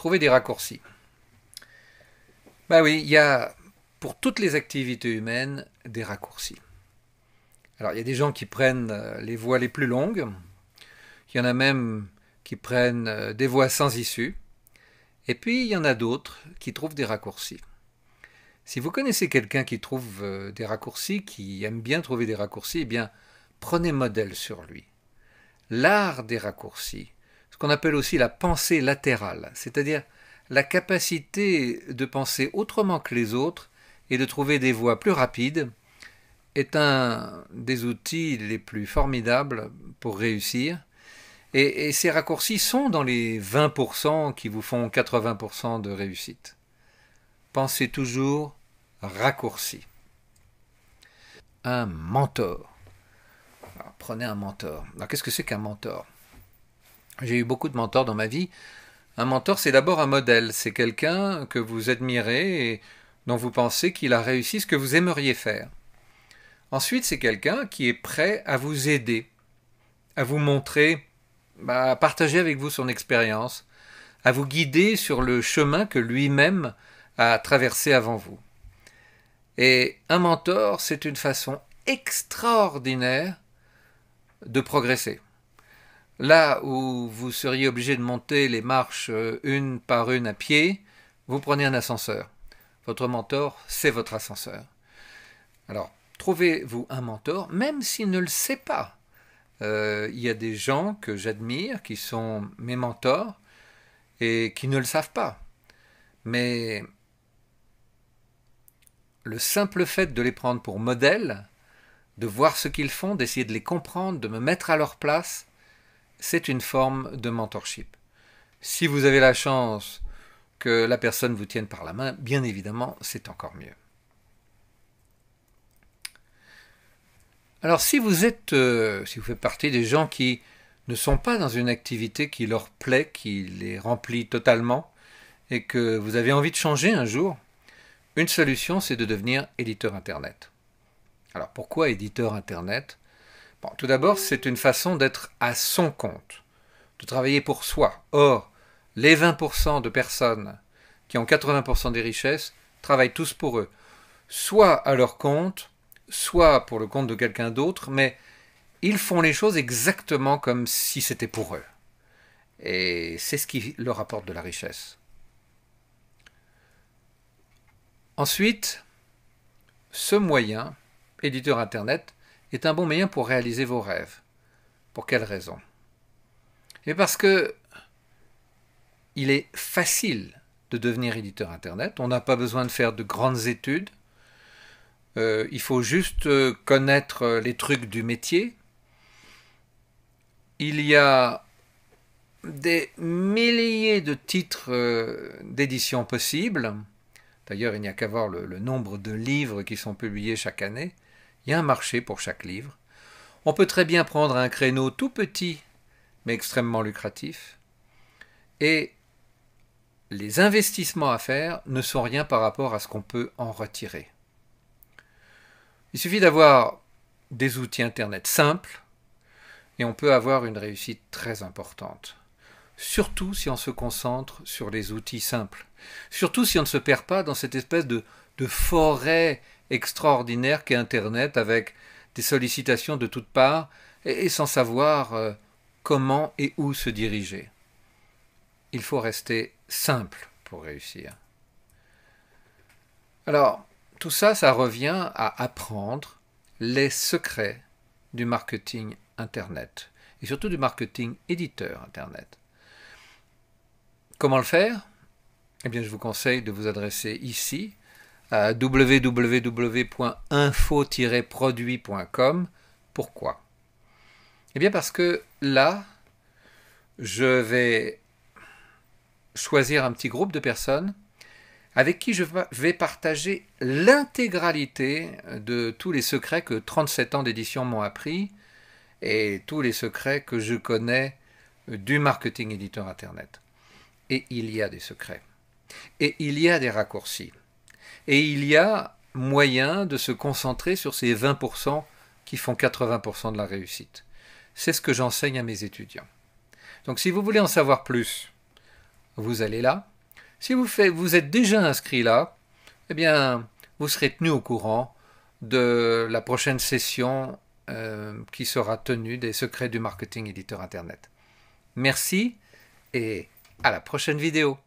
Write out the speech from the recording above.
Trouver des raccourcis. Bah oui, il y a pour toutes les activités humaines des raccourcis. Alors il y a des gens qui prennent les voies les plus longues, il y en a même qui prennent des voies sans issue, et puis il y en a d'autres qui trouvent des raccourcis. Si vous connaissez quelqu'un qui trouve des raccourcis, qui aime bien trouver des raccourcis, eh bien prenez modèle sur lui. L'art des raccourcis, ce qu'on appelle aussi la pensée latérale, c'est-à-dire la capacité de penser autrement que les autres et de trouver des voies plus rapides, est un des outils les plus formidables pour réussir. Et ces raccourcis sont dans les 20% qui vous font 80% de réussite. Pensez toujours raccourci. Un mentor. Alors, prenez un mentor. Alors, qu'est-ce que c'est qu'un mentor? J'ai eu beaucoup de mentors dans ma vie. Un mentor, c'est d'abord un modèle. C'est quelqu'un que vous admirez et dont vous pensez qu'il a réussi ce que vous aimeriez faire. Ensuite, c'est quelqu'un qui est prêt à vous aider, à vous montrer, à partager avec vous son expérience, à vous guider sur le chemin que lui-même a traversé avant vous. Et un mentor, c'est une façon extraordinaire de progresser. Là où vous seriez obligé de monter les marches une par une à pied, vous prenez un ascenseur. Votre mentor, c'est votre ascenseur. Alors, trouvez-vous un mentor, même s'il ne le sait pas. Il y a des gens que j'admire, qui sont mes mentors, et qui ne le savent pas. Mais le simple fait de les prendre pour modèle, de voir ce qu'ils font, d'essayer de les comprendre, de me mettre à leur place, c'est une forme de mentorship. Si vous avez la chance que la personne vous tienne par la main, bien évidemment, c'est encore mieux. Alors si vous faites partie des gens qui ne sont pas dans une activité qui leur plaît, qui les remplit totalement, et que vous avez envie de changer un jour, une solution, c'est de devenir éditeur Internet. Alors pourquoi éditeur Internet? Bon, tout d'abord, c'est une façon d'être à son compte, de travailler pour soi. Or, les 20% de personnes qui ont 80% des richesses travaillent tous pour eux, soit à leur compte, soit pour le compte de quelqu'un d'autre, mais ils font les choses exactement comme si c'était pour eux. Et c'est ce qui leur apporte de la richesse. Ensuite, ce moyen, éditeur Internet, est un bon moyen pour réaliser vos rêves. Pour quelle raison? Et parce que il est facile de devenir éditeur Internet. On n'a pas besoin de faire de grandes études. Il faut juste connaître les trucs du métier. Il y a des milliers de titres d'édition possibles. D'ailleurs, il n'y a qu'à voir le nombre de livres qui sont publiés chaque année. Il y a un marché pour chaque livre. On peut très bien prendre un créneau tout petit, mais extrêmement lucratif. Et les investissements à faire ne sont rien par rapport à ce qu'on peut en retirer. Il suffit d'avoir des outils Internet simples et on peut avoir une réussite très importante. Surtout si on se concentre sur les outils simples. Surtout si on ne se perd pas dans cette espèce de forêt extraordinaire qu'est Internet avec des sollicitations de toutes parts et sans savoir comment et où se diriger. Il faut rester simple pour réussir. Alors, tout ça, ça revient à apprendre les secrets du marketing Internet et surtout du marketing éditeur Internet. Comment le faire? Eh bien, je vous conseille de vous adresser ici à www.info-produit.com. Pourquoi? Eh bien, parce que là, je vais choisir un petit groupe de personnes avec qui je vais partager l'intégralité de tous les secrets que 37 ans d'édition m'ont appris et tous les secrets que je connais du marketing éditeur Internet. Et il y a des secrets. Et il y a des raccourcis. Et il y a moyen de se concentrer sur ces 20% qui font 80% de la réussite. C'est ce que j'enseigne à mes étudiants. Donc si vous voulez en savoir plus, vous allez là, Si vous êtes déjà inscrit là, eh bien, vous serez tenu au courant de la prochaine session qui sera tenue des secrets du marketing éditeur Internet. Merci et à la prochaine vidéo.